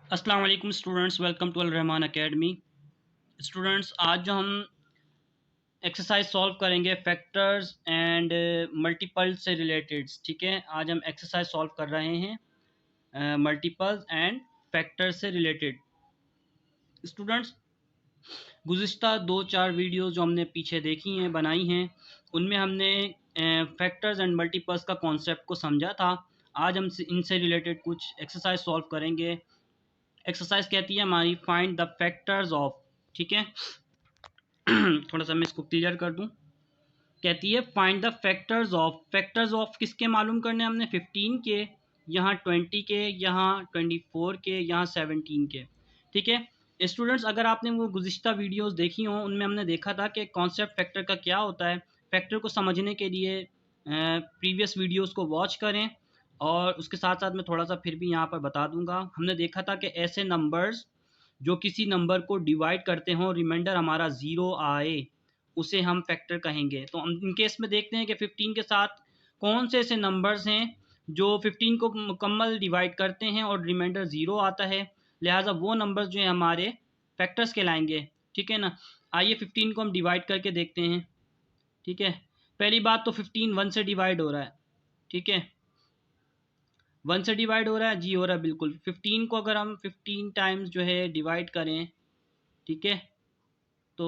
अस्सलाम वालेकुम students, welcome to Al Rahman academy. Students, आज जो हम एक्सरसाइज सॉल्व करेंगे फैक्टर्स एंड मल्टीपल से रिलेटेड। ठीक है, आज हम एक्सरसाइज सॉल्व कर रहे हैं मल्टीपल्स एंड फैक्टर्स से रिलेटेड। स्टूडेंट्स, गुज़िश्ता 2-4 वीडियोस जो हमने पीछे देखी हैं, बनाई हैं, उनमें हमने फैक्टर्स एंड मल्टीपल्स का कॉन्सेप्ट को समझा था। आज हम इनसे रिलेटेड कुछ एक्सरसाइज सॉल्व करेंगे। एक्सरसाइज कहती है हमारी फाइंड द फैक्टर्स ऑफ। ठीक है, थोड़ा सा मैं इसको क्लियर कर दूं। कहती है find the factors of. Factors of किसके मालूम करने हमने? 15 के, यहाँ 20 के, यहाँ 24 के, यहाँ 17 के। ठीक है स्टूडेंट्स, अगर आपने वो गुज़िश्ता वीडियोस देखी हों, उनमें हमने देखा था कि कॉन्सेप्ट फैक्टर का क्या होता है। फैक्टर को समझने के लिए प्रीवियस वीडियोस को वॉच करें, और उसके साथ साथ मैं थोड़ा सा फिर भी यहाँ पर बता दूंगा। हमने देखा था कि ऐसे नंबर्स जो किसी नंबर को डिवाइड करते हों, रिमाइंडर हमारा ज़ीरो आए, उसे हम फैक्टर कहेंगे। तो हम इन केस में देखते हैं कि 15 के साथ कौन से ऐसे नंबर्स हैं जो 15 को मुकम्मल डिवाइड करते हैं और रिमाइंडर ज़ीरो आता है, लिहाजा वो नंबर्स जो हैं हमारे फैक्टर्स कहलाएंगे। ठीक है ना, आइए 15 को हम डिवाइड करके देखते हैं। ठीक है, पहली बात तो 15 1 से डिवाइड हो रहा है। ठीक है, 1 से डिवाइड हो रहा है जी, हो रहा है बिल्कुल। 15 को अगर हम 15 टाइम्स जो है डिवाइड करें, ठीक है, तो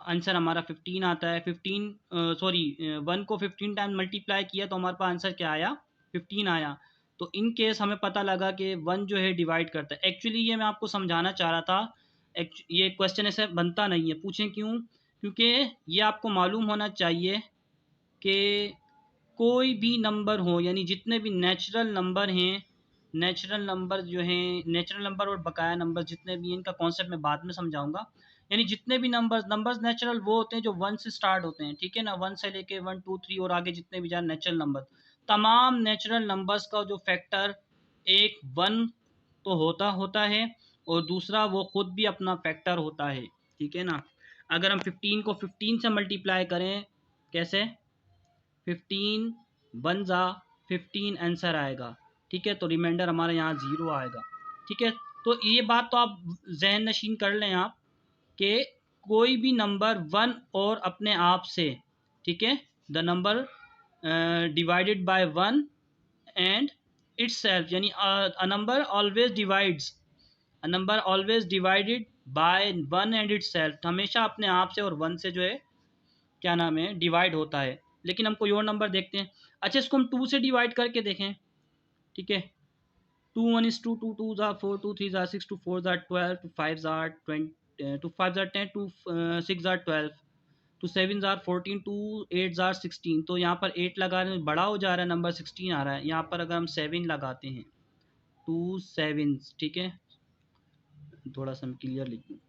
आंसर हमारा 15 आता है। 15 सॉरी 1 को 15 टाइम मल्टीप्लाई किया तो हमारे पास आंसर क्या आया? 15 आया। तो इन केस हमें पता लगा कि 1 जो है डिवाइड करता है। एक्चुअली ये मैं आपको समझाना चाह रहा था। ये क्वेश्चन ऐसे बनता नहीं है, पूछें क्यों? क्योंकि ये आपको मालूम होना चाहिए कि कोई भी नंबर हो, यानी जितने भी नेचुरल नंबर हैं, नेचुरल नंबर जो हैं, नेचुरल नंबर और बकाया नंबर जितने भी हैं, इनका कॉन्सेप्ट मैं बाद में समझाऊंगा। यानी जितने भी नंबर्स नेचुरल वो होते हैं जो 1 से स्टार्ट होते हैं। ठीक है ना, 1 से लेके 1 2 3 और आगे जितने भी जाए नेचुरल नंबर, तमाम नेचुरल नंबर्स का जो फैक्टर एक 1 तो होता होता है, और दूसरा वो खुद भी अपना फैक्टर होता है। ठीक है ना, अगर हम 15 को 15 से मल्टीप्लाई करें, कैसे? 15 वन ज़ा 15 आंसर आएगा। ठीक है, तो रिमाइंडर हमारे यहाँ ज़ीरो आएगा। ठीक है, तो ये बात तो आप जहन नशीन कर लें आप, कि कोई भी नंबर 1 और अपने आप से, ठीक है, the number divided by 1 and itself, यानी a number always divides, a number always divided by 1 and itself, हमेशा अपने आप से और 1 से जो है क्या नाम है डिवाइड होता है। लेकिन हम कोई और नंबर देखते हैं। अच्छा, इसको हम 2 से डिवाइड करके देखें। ठीक है, 2 1 is 2, 2 2 ज़ा 4, 2 3 ज़ा 6, 2 4 ज़ा 12, 2 5 ज़ा 20, 2 5 ज़ा 10, 2 6 ज़ा 12, 2 7 ज़ा 14, 2 8 ज़ा 16। तो यहाँ पर 8 लगाने में बड़ा हो जा रहा है, नंबर 16 आ रहा है। यहाँ पर अगर हम 7 लगाते हैं, 2 7, ठीक है, थोड़ा सा मैं क्लियर लिख दूँ।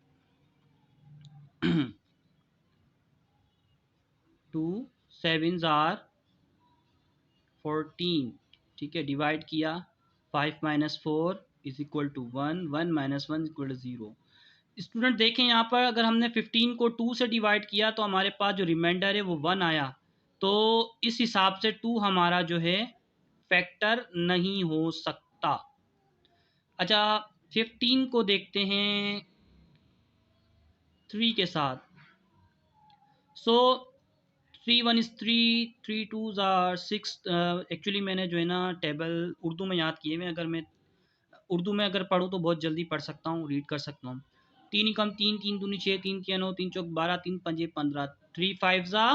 2 7 आर 14। ठीक है, डिवाइड किया, 5 minus 4 is equal to 1, 1 minus 1 equal to 0। Student देखें, यहाँ पर अगर हमने 15 को 2 से डिवाइड किया तो हमारे पास जो रिमाइंडर है वो 1 आया। तो इस हिसाब से 2 हमारा जो है फैक्टर नहीं हो सकता। अच्छा, 15 को देखते हैं 3 के साथ। सो 3 1 इज़ 3, 3 2 आर 6। एक्चुअली मैंने जो है ना टेबल उर्दू में याद किए हुए, अगर मैं उर्दू में अगर पढूँ तो बहुत जल्दी पढ़ सकता हूँ, रीड कर सकता हूँ। 3 एकम 3, 3 दूनी 6, 3 तिया 9, 3 चौक 12, 3 पंजे 15, 3 5 ज़ा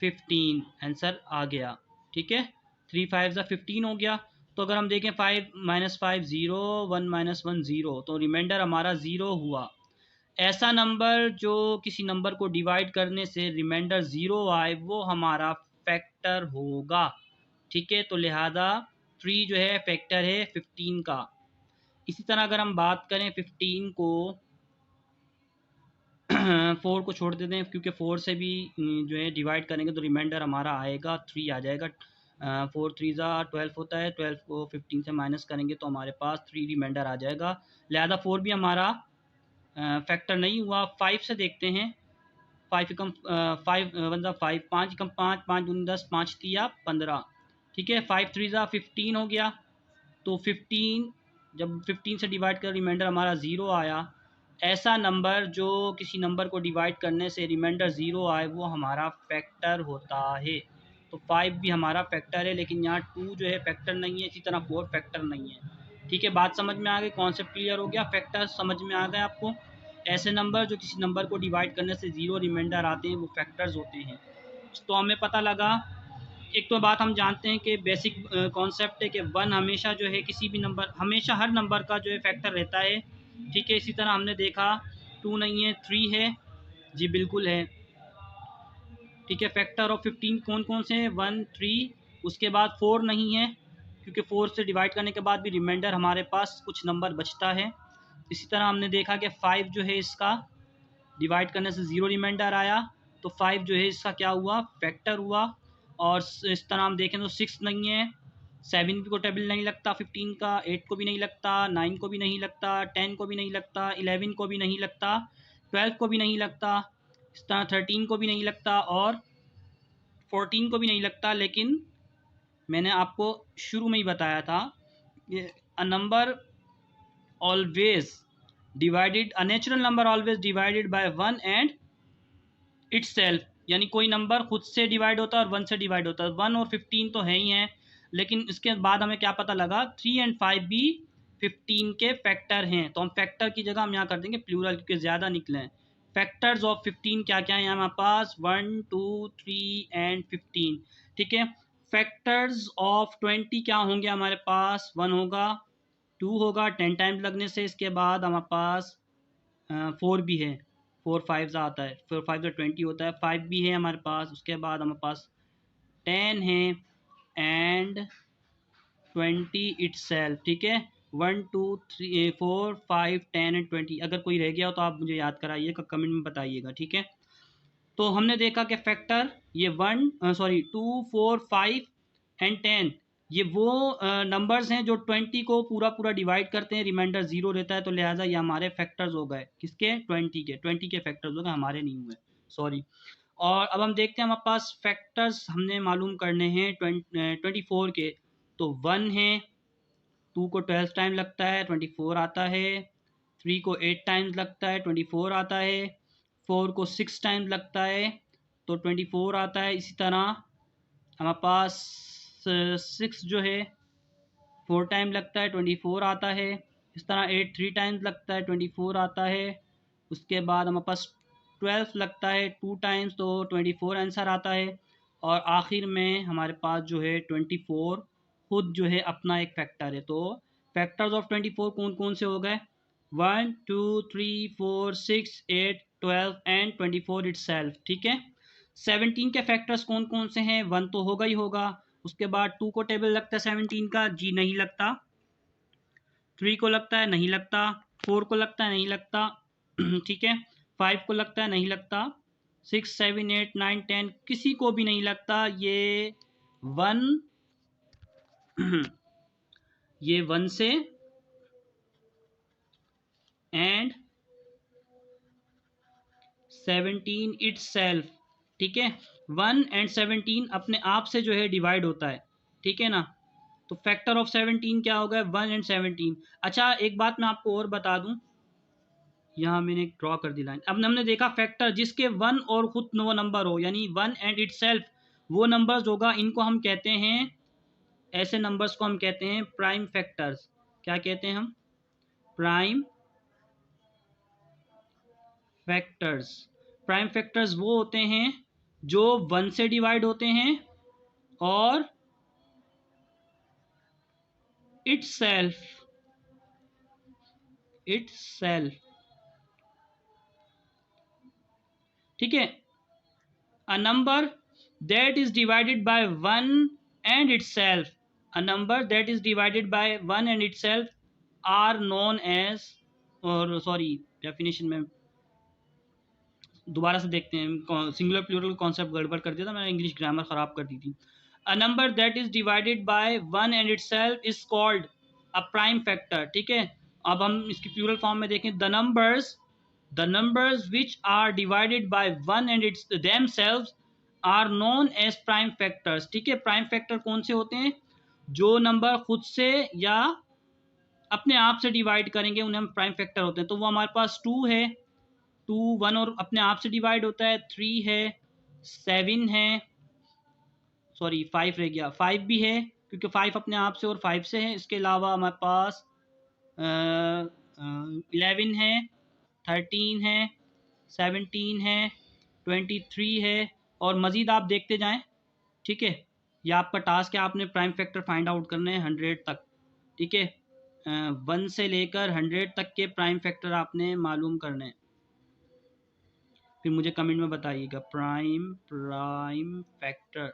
15 आंसर आ गया। ठीक है, 3 5 ज़ा 15 हो गया। तो अगर हम देखें 5 माइनस 5 0, 1 माइनस 1 0, तो रिमाइंडर हमारा 0 हुआ। ऐसा नंबर जो किसी नंबर को डिवाइड करने से रिमाइंडर 0 आए, वो हमारा फैक्टर होगा। ठीक है, तो लिहाजा 3 जो है फैक्टर है 15 का। इसी तरह अगर हम बात करें 15 को 4 को छोड़ देते हैं, क्योंकि 4 से भी जो है डिवाइड करेंगे तो रिमाइंडर हमारा आएगा 3 आ जाएगा। 4 3 ज़ा 12 होता है, 12 को 15 से माइनस करेंगे तो हमारे पास 3 रिमाइंडर आ जाएगा। लिहाजा 4 भी हमारा फैक्टर नहीं हुआ। 5 से देखते हैं। 5 एकम 5 वन ज़ा 5, 5 एकम 5, 5 दूनी 10, 5 तिया 15। ठीक है, 5 3 ज़ा 15 हो गया। तो 15 जब 15 से डिवाइड कर रिमाइंडर हमारा ज़ीरो आया, ऐसा नंबर जो किसी नंबर को डिवाइड करने से रिमाइंडर ज़ीरो आए वो हमारा फैक्टर होता है। तो 5 भी हमारा फैक्टर है, लेकिन यहाँ 2 जो है फैक्टर नहीं है, इसी तरह 4 फैक्टर नहीं है। ठीक है, बात समझ में आ गई, कॉन्सेप्ट क्लियर हो गया, फैक्टर समझ में आ गए आपको। ऐसे नंबर जो किसी नंबर को डिवाइड करने से ज़ीरो रिमाइंडर आते हैं वो फैक्टर्स होते हैं। तो हमें पता लगा, एक तो बात हम जानते हैं कि बेसिक कॉन्सेप्ट है कि वन हमेशा जो है किसी भी नंबर, हमेशा हर नंबर का जो है फैक्टर रहता है। ठीक है, इसी तरह हमने देखा 2 नहीं है, 3 है, जी बिल्कुल है। ठीक है, फैक्टर ऑफ 15 कौन कौन से हैं? 1, 3, उसके बाद 4 नहीं है, क्योंकि 4 से डिवाइड करने के बाद भी रिमाइंडर हमारे पास कुछ नंबर बचता है। इसी तरह हमने देखा कि 5 जो है इसका डिवाइड करने से ज़ीरो रिमाइंडर आया, तो 5 जो है इसका क्या हुआ? फैक्टर हुआ। और इस तरह हम देखें तो 6 नहीं है, 7 को टेबल नहीं लगता 15 का, 8 को भी नहीं लगता, 9 को भी नहीं लगता, 10 को भी नहीं लगता, 11 को भी नहीं लगता, 12 को भी नहीं लगता, इस तरह 13 को भी नहीं लगता और 14 को भी नहीं लगता। लेकिन मैंने आपको शुरू में ही बताया था, अ number always divided, a natural number always divided by 1 and itself, यानी कोई नंबर खुद से डिवाइड होता है और 1 से डिवाइड होता है। 1 और 15 तो है ही हैं, लेकिन इसके बाद हमें क्या पता लगा? 3 एंड 5 भी 15 के फैक्टर हैं। तो हम फैक्टर की जगह हम यहाँ कर देंगे प्लूरल, क्योंकि ज़्यादा निकले। फैक्टर्स ऑफ 15 क्या क्या है हमारे पास? 1, 2, 3 एंड 15। ठीक है, फैक्टर्स ऑफ 20 क्या होंगे हमारे पास? 1 होगा, 2 होगा 10 टाइम्स लगने से, इसके बाद हमारे पास 4 भी है, 4 5 आता है, 4 5 20 होता है, 5 भी है हमारे पास, उसके बाद हमारे पास 10 है एंड 20 इटसेल्फ। ठीक है, 1, 2, 3, 4, 5, 10 एंड 20। अगर कोई रह गया हो तो आप मुझे याद कराइएगा, कमेंट में बताइएगा। ठीक है, तो हमने देखा कि फैक्टर ये 2, 4, 5 एंड 10 ये वो नंबर्स हैं जो 20 को पूरा पूरा डिवाइड करते हैं, रिमाइंडर ज़ीरो रहता है, तो लिहाजा ये हमारे फैक्टर्स हो गए। किसके? 20 के फैक्टर्स हो गए, हमारे नहीं हुए, सॉरी। और अब हम देखते हैं, हमारे पास फैक्टर्स हमने मालूम करने हैं 24 के। तो 1 है, 2 को 12 टाइम लगता है, 24 आता है। 3 को 8 टाइम्स लगता है, 24 आता है। 4 को 6 टाइम्स लगता है, तो 24 आता है। इसी तरह हमारे पास 6 जो है 4 टाइम लगता है, 24 आता है। इस तरह 8 3 टाइम्स लगता है, 24 आता है। उसके बाद हमारे पास 12 लगता है 2 टाइम्स, तो 24 आंसर आता है। और आखिर में हमारे पास जो है 24 खुद जो है अपना एक फैक्टर है। तो फैक्टर्स ऑफ 24 कौन कौन से हो गए? 1, 2, 3, 4, 6, 8, 12 एंड 24 इटसेल्फ। ठीक है, 17 के फैक्टर्स कौन कौन से हैं? 1 तो होगा ही होगा, उसके बाद 2 को टेबल लगता है 17 का, जी नहीं लगता। 3 को लगता है, नहीं लगता। 4 को लगता है, नहीं लगता। ठीक है, 5 को लगता है, नहीं लगता। 6, 7, 8, 9, 10 किसी को भी नहीं लगता। ये 1 ये 1 से एंड 17 इटसेल्फ। ठीक है, 1 एंड 17 अपने आप से जो है डिवाइड होता है। ठीक है ना, तो फैक्टर ऑफ 17 क्या हो गया? 1 एंड 17। अच्छा, एक बात मैं आपको और बता दूं, यहाँ मैंने ड्रॉ कर दी लाइन। अब हमने देखा फैक्टर जिसके 1 और खुद वो नंबर हो, यानी 1 एंड इटसेल्फ वो नंबर्स होगा, इनको हम कहते हैं, ऐसे नंबर्स को हम कहते हैं प्राइम फैक्टर्स। क्या कहते हैं हम? Prime factors. प्राइम फैक्टर्स वो होते हैं जो 1 से डिवाइड होते हैं और इटसेल्फ इटसेल्फ ठीक है, a number that is divided by 1 and itself, a number that is divided by 1 and itself are known as, और सॉरी डेफिनेशन में दोबारा से देखते हैं, सिंगुलर प्लूरल कॉन्सेप्ट गड़बड़ कर दिया था मैंने, इंग्लिश ग्रामर ख़राब कर दी थी। A number that is divided by 1 and itself is called a prime factor. ठीक है, अब हम इसकी प्लूरल फॉर्म में देखें, the numbers which are divided by 1 and its themselves are known as prime factors. ठीक है, प्राइम फैक्टर कौन से होते हैं? जो नंबर खुद से या अपने आप से डिवाइड करेंगे उन्हें हम प्राइम फैक्टर होते हैं। तो वो हमारे पास 2 है, 2 1 और अपने आप से डिवाइड होता है, 3 है, 7 है, सॉरी 5 रह गया, 5 भी है क्योंकि 5 अपने आप से और 5 से है। इसके अलावा हमारे पास 11 है, 13 है, 17 है, 23 है, और मज़ीद आप देखते जाएं। ठीक है, ये आपका टास्क है, आपने प्राइम फैक्टर फाइंड आउट करने हैं 100 तक। ठीक है, 1 से लेकर 100 तक के प्राइम फैक्टर आपने मालूम करने हैं। फिर मुझे कमेंट में बताइएगा प्राइम फैक्टर।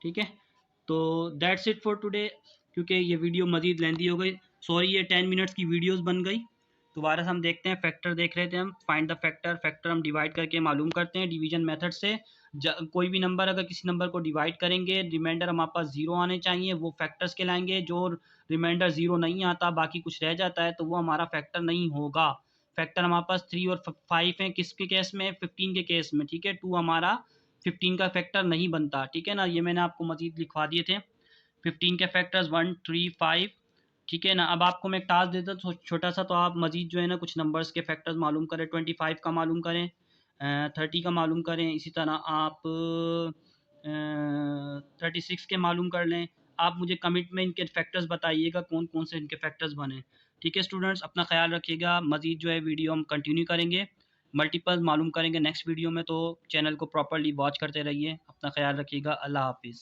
ठीक है, तो दैट्स इट फॉर टुडे, क्योंकि ये वीडियो मज़ीद लेंदी हो गई, सॉरी ये 10 मिनट्स की वीडियोस बन गई। दोबारा से हम देखते हैं, फैक्टर देख रहे थे हम, फाइंड द फैक्टर। फैक्टर हम डिवाइड करके मालूम करते हैं डिवीजन मेथड से। कोई भी नंबर, अगर किसी नंबर को डिवाइड करेंगे, रिमाइंडर हमारे पास 0 आने चाहिए, वो फैक्टर्स कहलाएंगे। जो रिमाइंडर 0 नहीं आता, बाकी कुछ रह जाता है, तो वो हमारा फैक्टर नहीं होगा। फैक्टर हमारे पास 3 और 5 हैं, किसके केस में? 15 के केस में। ठीक है, 2 हमारा 15 का फैक्टर नहीं बनता। ठीक है ना, ये मैंने आपको मजीद लिखवा दिए थे 15 के फैक्टर्स 1 3 5। ठीक है ना, अब आपको मैं एक टास्क देता हूँ छोटा सा, तो आप मजीद जो है ना कुछ नंबर्स के फैक्टर्स मालूम करें। 25 का मालूम करें, 30 का मालूम करें, इसी तरह आप 36 के मालूम कर लें। आप मुझे कमेंट में इनके फैक्टर्स बताइएगा कौन कौन से इनके फैक्टर्स बने। ठीक है स्टूडेंट्स, अपना ख्याल रखिएगा। मजीद जो है वीडियो हम कंटिन्यू करेंगे, मल्टीपल मालूम करेंगे नेक्स्ट वीडियो में, तो चैनल को प्रॉपरली वॉच करते रहिए। अपना ख्याल रखिएगा। अल्लाह हाफिज़।